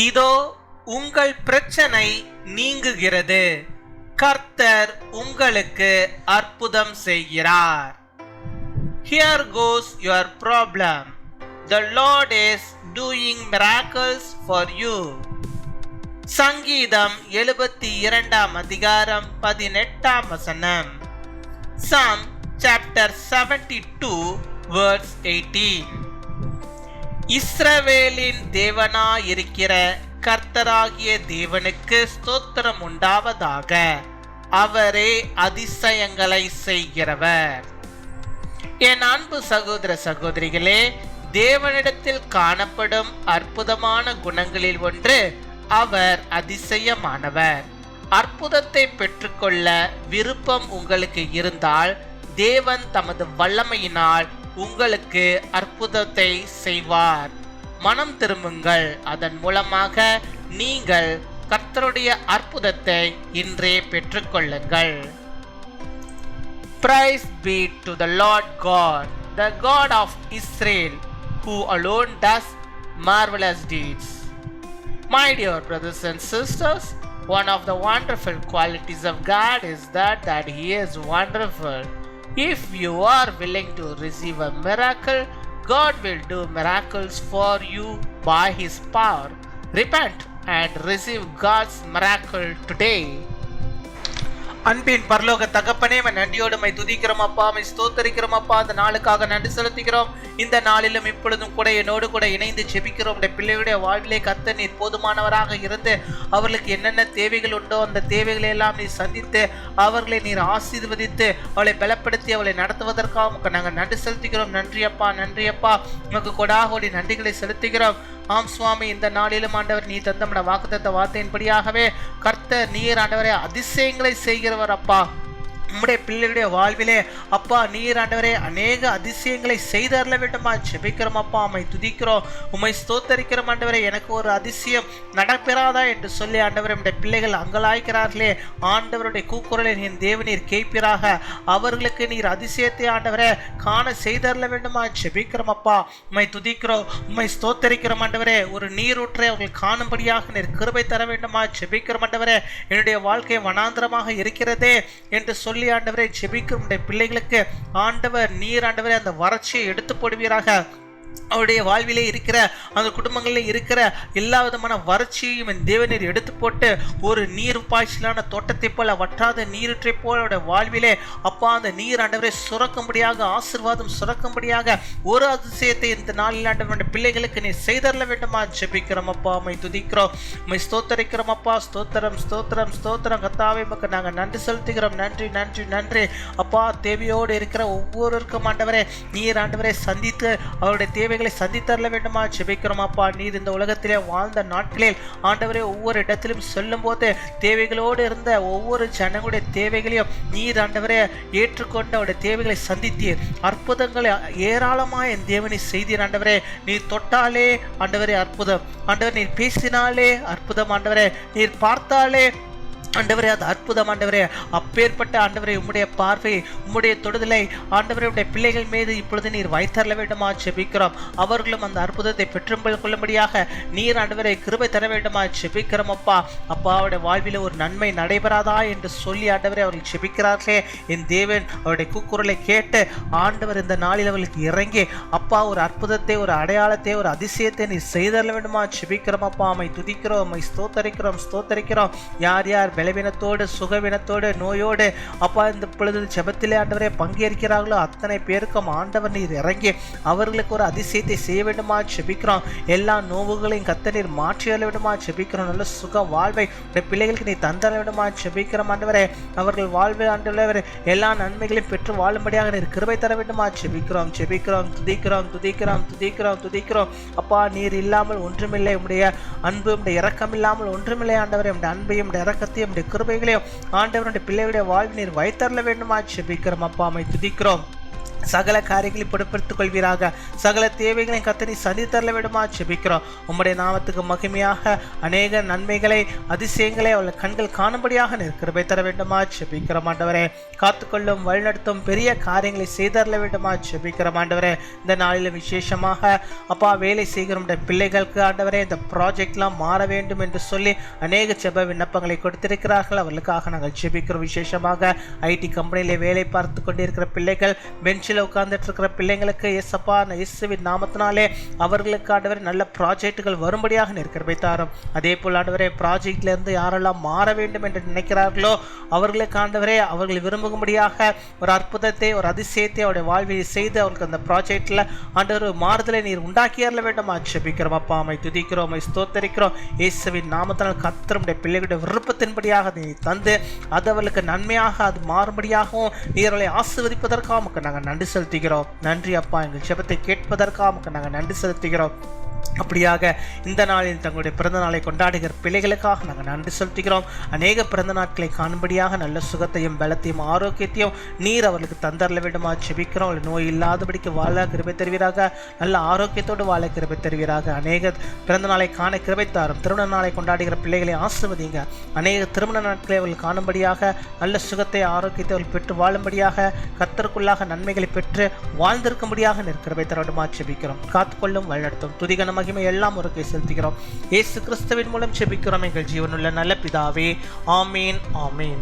இதோ உங்கள் பிரச்சனை நீங்குகிறது. கர்த்தர் உங்களுக்கு அற்புதம் செய்கிறார். Here goes your problem. The Lord is doing miracles for you. சங்கீதம் 72 அதிகாரம் 18 வசனம். Psalm chapter 72 verse 18. இஸ்ரவேலின் தேவனாயிருக்கிற கர்த்தராகிய தேவனுக்கு ஸ்தோத்திரம் உண்டாவதாக. அவரே அதிசயங்களை செய்கிறவர். என் அன்பு சகோதர சகோதரிகளே, தேவனிடத்தில் காணப்படும் அற்புதமான குணங்களில் ஒன்று அவர் அதிசயமானவர். அற்புதத்தை பெற்றுக்கொள்ள விருப்பம் உங்களுக்கு இருந்தால் தேவன் தமது வல்லமையினால் உங்களுக்கு அற்புதத்தை செய்வார். மனம் திரும்புங்கள். அதன் மூலமாக நீங்கள் கர்த்தருடைய அற்புதத்தை இன்றே பெற்றுக்கொள்ளுங்கள். Praise be to the Lord God, the God of Israel, who alone does marvelous deeds. My dear brothers and sisters, one of the wonderful qualities of God is that He is wonderful. If you are willing to receive a miracle, God will do miracles for you by His power. Repent and receive God's miracle today. அன்பின் பரலோக தகப்பனே, நன்றியோடு my துதிக்கிறோம் அப்பா, my ஸ்தோத்தரிக்கிறோம் அப்பா. அந்த நாளுக்காக நன்றி செலுத்துகிறோம். இந்த நாளிலும் இப்பொழுதும் கூட என்னோடு கூட இணைந்து ஜெபிக்கிறோம். பிள்ளைகளுடைய வாழ்விலே கர்த்தர் நீர் போதுமானவராக இருந்து அவர்களுக்கு என்னென்ன தேவைகள் உண்டோ அந்த தேவைகளை எல்லாம் நீர் சந்தித்து அவர்களை நீர் ஆசீர்வதித்து அவளை பலப்படுத்தி அவளை நடத்துவதற்காக உமக்கு நாங்கள் நன்றி செலுத்துகிறோம். நன்றி அப்பா, நன்றி அப்பா. உமக்கு கொடாகோடி நன்றிகளை செலுத்துகிறோம். ஆம் சுவாமி, இந்த நாளிலும் ஆண்டவர் நீ தந்தமிட வாக்குத்தத்த வார்த்தையின்படியாகவே கர்த்தர் நீர் ஆண்டவரே அதிசயங்களை செய்கிறவர் அப்பா. உம்முடைய பிள்ளைகளுடைய வாழ்விலே அப்பா நீர் ஆண்டவரே அநேக அதிசயங்களை செய்தரல வேண்டுமா ஜெபிக்கிறோம் அப்பா. உம்மை துதிக்கிறோம், உம்மை ஸ்தோத்தரிக்கிறோம் ஆண்டவரே. எனக்கு ஒரு அதிசயம் நடப்பெறாதா என்று சொல்லி ஆண்டவரே நம்முடைய பிள்ளைகள் அங்கலாய்க்கிறார்களே, ஆண்டவருடைய கூக்குரலை நீர் தேவநீர் கேட்பீராக. அவர்களுக்கு நீர் அதிசயத்தை ஆண்டவரே காண செய்தரல வேண்டுமா ஜெபிக்கிறோம் அப்பா. உம்மை துதிக்கிறோம், உம்மை ஸ்தோத்தரிக்கிறோம் ஆண்டவரே. ஒரு நீரூற்றை அவர்கள் காணும்படியாக நீர் கிருபை தர வேண்டுமா ஜெபிக்கிறோம் ஆண்டவரே. என்னுடைய வாழ்க்கை வனாந்திரமாக இருக்கிறதே என்று சொல்லி ஆண்டவரை ஜெபிக்கும் பிள்ளைகளுக்கு ஆண்டவர் நீர் ஆண்டவரை அந்த வறட்சியை எடுத்து போடுவீராக. அவருடைய வாழ்விலே இருக்கிற அந்த குடும்பங்களில் இருக்கிற எல்லா விதமான வறட்சியையும் என் தேவநீர் எடுத்து போட்டு ஒரு நீர் பாய்ச்சலான தோட்டத்தை போல வற்றாத நீரற்றை போல அவருடைய வாழ்விலே அப்பா அந்த நீர் ஆண்டவரை சுரக்கும்படியாக ஆசீர்வாதம் சுரக்கும்படியாக ஒரு அதிசயத்தை இந்த நாளில் ஆண்டவருடைய பிள்ளைகளுக்கு நீ செய்தரல வேண்டுமா ஜெபிக்கிறோம் அப்பா. உம்மை துதிக்கிறோம், உம்மை ஸ்தோத்தரிக்கிறோம் அப்பா. ஸ்தோத்திரம் ஸ்தோத்திரம் ஸ்தோத்திரம் கர்த்தாவே, உமக்கு நாங்கள் நன்றி செலுத்துகிறோம். நன்றி நன்றி நன்றி அப்பா. தேவையோடு இருக்கிற ஒவ்வொருவருக்கும் ஆண்டவரே நீர் ஆண்டவரை சந்தித்து அவருடைய தேவைகளை சந்தித்தரல வேண்டுமா ஜெபிக்கிறோம் அப்பா. நீர் இந்த உலகத்திலே வாழ்ந்த நாட்களில் ஆண்டவரே ஒவ்வொரு இடத்திலும் சொல்லும் போது தேவைகளோடு இருந்த ஒவ்வொரு ஜனங்களுடைய தேவைகளையும் நீர் ஆண்டவரே ஏற்றுக்கொண்டு அவருடைய தேவைகளை சந்தித்தீர். அற்புதங்களை ஏராளமாக என் தேவனை செய்தீர் ஆண்டவரே. நீர் தொட்டாலே ஆண்டவரே அற்புதம், ஆண்டவர் நீர் பேசினாலே அற்புதம், ஆண்டவரே நீர் பார்த்தாலே ஆண்டவரே அது அற்புதம் ஆண்டவரே. அப்பேற்பட்ட ஆண்டவரே உம்முடைய பார்வை உம்முடைய தொடுதலை ஆண்டவரே உடைய பிள்ளைகள் மீது இப்பொழுது நீர் வைத்தரல வேண்டுமா ஜெபிக்கிறோம். அவர்களும் அந்த அற்புதத்தை பெற்றுக்கொள்ளும்படியாக நீர் ஆண்டவரை கிருபை தர வேண்டுமா ஜெபிக்கிறோம் அப்பா. அப்பா அவருடைய வாழ்வில் ஒரு நன்மை நடைபெறாதா என்று சொல்லி ஆண்டவரை அவர்கள் ஜெபிக்கிறார்களே, என் தேவன் அவருடைய கூக்குரலை கேட்டு ஆண்டவர் இந்த நாளில் அவர்களுக்கு இறங்கி அப்பா ஒரு அற்புதத்தை ஒரு அடையாளத்தை ஒரு அதிசயத்தை நீர் செய்தரல வேண்டுமா ஜெபிக்கிறோம் அப்பா. உம்மை துதிக்கிறோம், உம்மை ஸ்தோத்தரிக்கிறோம் ஸ்தோத்தரிக்கிறோம். யார் யார் பலவீனத்தோடு சுகவீனத்தோடு நோயோடு அப்பா இந்த பொழுது ஜெபத்திலே ஆண்டவரே பங்கேற்கிறார்களோ அத்தனை பேருக்கும் ஆண்டவர் நீர் இறங்கி அவர்களுக்கு ஒரு அதிசயத்தை செய்ய வேண்டுமா ஜெபிக்கிறோம். எல்லா நோவுகளையும் கர்த்தர் நீர் மாற்றி அள்ள வேண்டுமா ஜெபிக்கிறோம். நல்ல சுக வாழ்வை பிள்ளைகளுக்கு நீ தந்தர வேண்டுமா ஜெபிக்கிறோம் ஆண்டவரே. அவர்கள் வாழ்வை ஆண்டவரே எல்லா நன்மைகளையும் பெற்று வாழும்படியாக நீர் கிருபை தர வேண்டுமா ஜெபிக்கிறோம் ஜெபிக்கிறோம். துதிக்கிறோம் துதிக்கிறோம் துதிக்கிறோம் துதிக்கிறோம் அப்பா. நீர் இல்லாமல் ஒன்றுமில்லை, உம்முடைய அன்பு உம்முடைய இரக்கம் இல்லாமல் ஒன்றுமில்லை ஆண்டவரே. உம்முடைய அன்பையும் உம்முடைய இரக்கத்தையும் கிருபைகளையும் ஆண்டவருடைய பிள்ளைகளுடைய வாழ்வு நீர் வைத்தரல வேண்டுமா ஜெபிக்கிறோம் அப்பா. உம்மை துதிக்கிறோம், சகல காரியங்களை பொறுப்படுத்திக் கொள்வீராக. சகல தேவைகளை கத்தனை சந்தி தரல விடுமா ஜெபிக்கிறோம். உம்முடைய நாமத்துக்கு மகிமையாக அநேக நன்மைகளை அதிசயங்களை அவள் கண்கள் காணும்படியாக கிருபை தர வேண்டுமா ஜெபிக்கிறோம் ஆண்டவரே. காத்துக்கொள்ளும் வழிநடத்தும் பெரிய காரியங்களை செய்தரல வேண்டுமா ஜெபிக்கிறோம் ஆண்டவரே. இந்த நாளிலும் விசேஷமாக அப்பா வேலை செய்கிற பிள்ளைகளுக்கு ஆண்டவரே இந்த ப்ராஜெக்ட்லாம் மாற வேண்டும் என்று சொல்லி அநேக ஜெப விண்ணப்பங்களை கொடுத்திருக்கிறார்கள். அவர்களுக்காக நாங்கள் ஜெபிக்கிறோம். விசேஷமாக ஐடி கம்பெனியிலே வேலை பார்த்து கொண்டிருக்கிற பிள்ளைகள், பெஞ்சில் உட்கார்ந்துட்டு இருக்கிற பிள்ளைங்களுக்கு இயேசப்பா இயேசுவின் நாமத்தினாலே அவர்களுக்கு ஆண்டவரே நல்ல ப்ராஜெக்டுகள் வரும்படியாக கிருபை தாரும். அதே போல் ஆண்டவரே ப்ராஜெக்ட்ல இருந்து யாரெல்லாம் மாற வேண்டும் என்று நினைக்கிறார்களோ அவர்களுக்கு ஆண்டவரே அவர்கள் விரும்பும்படியாக ஒரு அற்புதத்தை ஒரு அதிசயத்தை அவருடைய வாழ்வில் செய்து அவர்களுக்கு அந்த ப்ராஜெக்ட்ல ஆண்டவர் மாறுதலை நீர் உண்டாக்கியறல வேண்டும் ஜெபிக்கிறோம். அப்பா அம்மை துதிக்கிறோம், அம்மை ஸ்தோத்தரிக்கிறோம். இயேசுவின் நாமத்தினால் கர்த்தருடைய பிள்ளைகளுடைய விருப்பத்தின்படியாக நீ தந்து அது அவர்களுக்கு நன்மையாக அது மாறும்படியாகவும் நீர்களை ஆசீர்வதிப்பதற்காக நாங்கள் நன்றி செலுத்துகிறோம். நன்றி அப்பா, எங்கள் ஜெபத்தை கேட்பதற்காக நாங்கள் நன்றி செலுத்துகிறோம். அப்படியாக இந்த நாளில் தங்களுடைய பிறந்த நாளை கொண்டாடுகிற பிள்ளைகளுக்காக நாங்கள் நன்றி செலுத்துகிறோம். அநேக பிறந்த நாட்களை காணும்படியாக நல்ல சுகத்தையும் பலத்தையும் ஆரோக்கியத்தையும் நீர் அவர்களுக்கு தந்தரல வேண்டுமா ஜெபிக்கிறோம். அவர்கள் நோய் இல்லாதபடிக்கு வாழ கிருபை தருவீராக, நல்ல ஆரோக்கியத்தோடு வாழ கிருபை தருவீராக. அநேக பிறந்த நாளை காண கிருபை தாரும். திருமண நாளை கொண்டாடுகிற பிள்ளைகளை ஆசிர்வதிங்க. அநேக திருமண நாட்களை அவர்கள் காணும்படியாக நல்ல சுகத்தை ஆரோக்கியத்தை அவர்கள் பெற்று வாழும்படியாக கர்த்தருக்குள்ளாக நன்மைகளை பெற்று வாழ்ந்திருக்கும்படியாக கிருபை தர வேண்டுமா ஜெபிக்கிறோம். காத்துக்கொள்ளும் வழிநடத்தும் துதிகன மகிமை எல்லாம் ஒரு கை செலுத்துகிறோம். இயேசு கிறிஸ்துவின் மூலம் ஜெபிக்கிறோம் எங்கள் ஜீவனுள்ள நல்ல பிதாவே. ஆமீன், ஆமீன்.